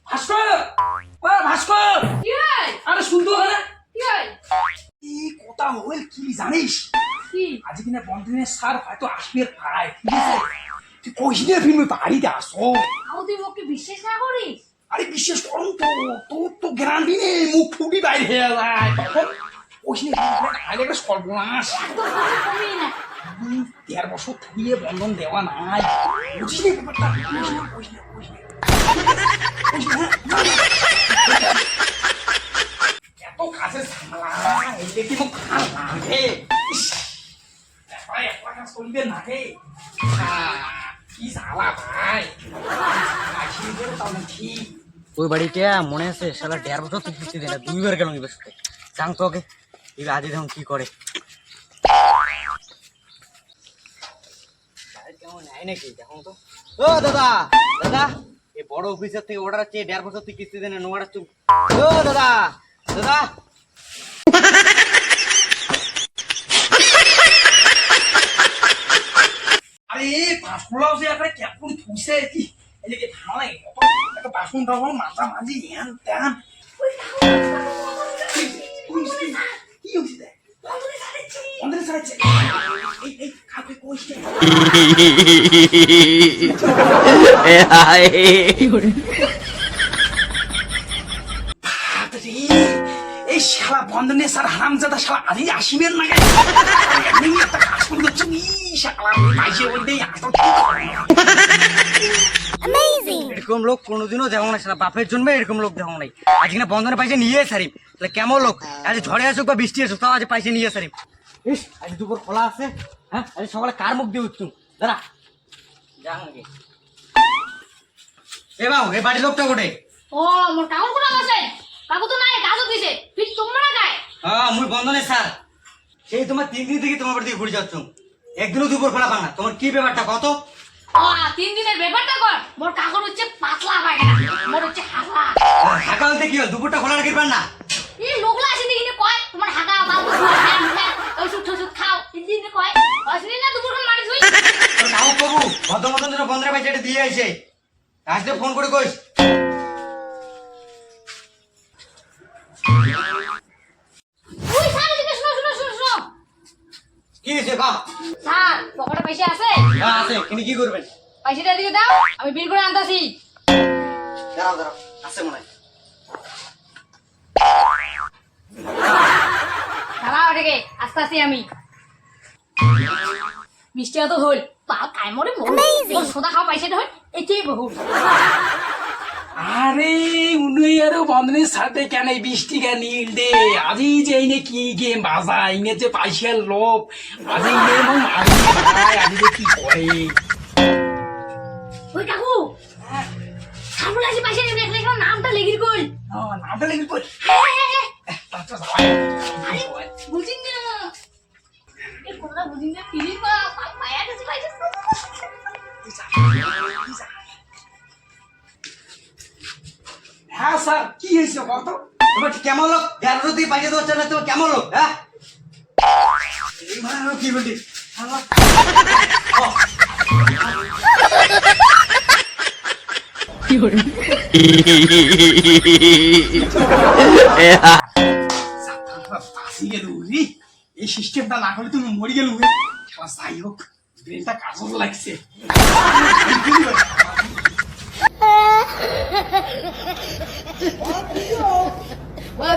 ভাস্কর ভাস্কর আরে শুনতো না এই কথা হইল কি জানিস আজ কিনা বন্ধনের স্যার হয়তো আসবে পাড়ায় ঠিক আছে তুই কইস না ফিল্মে বাড়িতে আসো তুই ওকে বিশ্বাস না করিস? আরে বিশ্বাস করুন তো তোর তো গ্যারান্টি নেই মুখ ফুটি বাইরে হয়ে যায় তখন কইস না খাইলে একটা সর্বনাশ কমই না 13 বছর থাকিয়ে বন্ধন দেওয়া নাই বুঝিস না ব্যাপারটা কইস না এত কাছে ঝামেলা এইটা কি মোক ভাল লাগে একলা কাজ করলে নাগে কি জ্বালা ভাই ঠিক ওই বাড়িতে মনে আছে শালা 1.5 বছর তুই কিস্তি দেয় না 2 বার গেল এবার সাথে জান তো ওকে এবার আজ দেখুন কি করে কেমন নাই নাকি দেখুন তো ও দাদা দাদা এই বড় অফিসার থেকে অর্ডার আছে 1.5 বছর তুই কিস্তি দেয় না নো অর্ডার চুপ ও দাদা দাদা আরে পাঁচফোড়াও যে একটা কেমন থুইছে কি এই যে ধান একটা বাসন টাসন মাথা মাঝি হ্যান ত্যান কি হয়েছে বন্ধনে ছাড়াচ্ছে এই কাকে কইছে এই শালা বন্ধনে স্যার হারামজাদা শালা আজই আসিবেন না এমনি একটা কাজ করে দিচ্ছ শালা পাইছে বলতে এরকম লোক কোনোদিনও দেখো না শালা বাপের জন্য এরকম লোক দেখো নাই আজ কিনা বন্ধনে পাইছে নিয়ে সারিম তাহলে কেমন লোক আজ ঝড়ে আসুক বা বৃষ্টি আসুক তাও আজ পাইছে নিয়ে সারিম ইস আজ দুপুর খোলা আছে হ্যাঁ আজ সকালে কার মুখ দিয়ে উঠছুম দাঁড়া যান নাকি এ বাবু এ বাড়ির লোকটা কোটে ও মোর কাকু কোন আছে কাকু তো নাই কাজও দিছে তুই তোমরা গায় হ্যাঁ মুই বন্ধনে স্যার সেই তোমার 3 দিন থেকে তোমার বাড়ি থেকে ঘুরে যাচ্ছ একদিনও দুপুর খোলা পান না তোমার কি ব্যাপারটা কত ও 3 দিনের ব্যাপারটা কর মোর কাকুর হচ্ছে পাতলা পায়খানা মোর হচ্ছে হাগা হাঁকা বলতে কি হল দুপুরটা খোলা রাখির পান না এই লোকলা আসি দেখিনি কয় তোমার হাগা বাল ওষুধ টষুধ খাও 3 দিনে কয় আসলি না দুপুর কোন মারি তুই কাউ কবু ভদ্র মতন যেন বন্ধের পাইছে এটা দিয়ে আইছে আসলে ফোন করে কইস ওই স্যার দিকে শুনো কি হয়েছে কা স্যার পকেটে পয়সা আছে হ্যাঁ আছে কিনি কি করবেন পয়সাটা দিয়ে দাও আমি বিল করে আনতাছি দাঁড়াও দাঁড়াও আছে মনে হয় দাঁড়াও এটাকে আস্তে আস্তে আমি মিষ্টিটা তো হল পাল কাই মরে মোর সোদা খাওয়া পয়সাটা হল এটাই বহু আরে উনি আরো বন্ধনের সাথে কেন এই বৃষ্টি কেন নীল দে আজই যে এইনে কি গেম বাজা ইনে যে পাইসার লোক আজই নে মন মারি ভাই আজই যে কি করে ওই কাকু সামনে আসি পয়সা নিয়ে দেখলে কেন নামটা লেগির কই নামটা লেগে কই আচ্ছা আরে বুঝিন না এই কোনটা বুঝিন না ফিলিং বা পায়া গেছে পয়সা হ্যাঁ স্যার কি হয়েছে কত তোমার কেমন লোক দেড় দিয়ে পাইছে তো হচ্ছে না তোমার কেমন লোক হ্যাঁ এই মানে কি বলি এই সিস্টেমটা না হলে তুমি মরে গেল যাই হোক ব্রেনটা কাজও লাগছে Wah,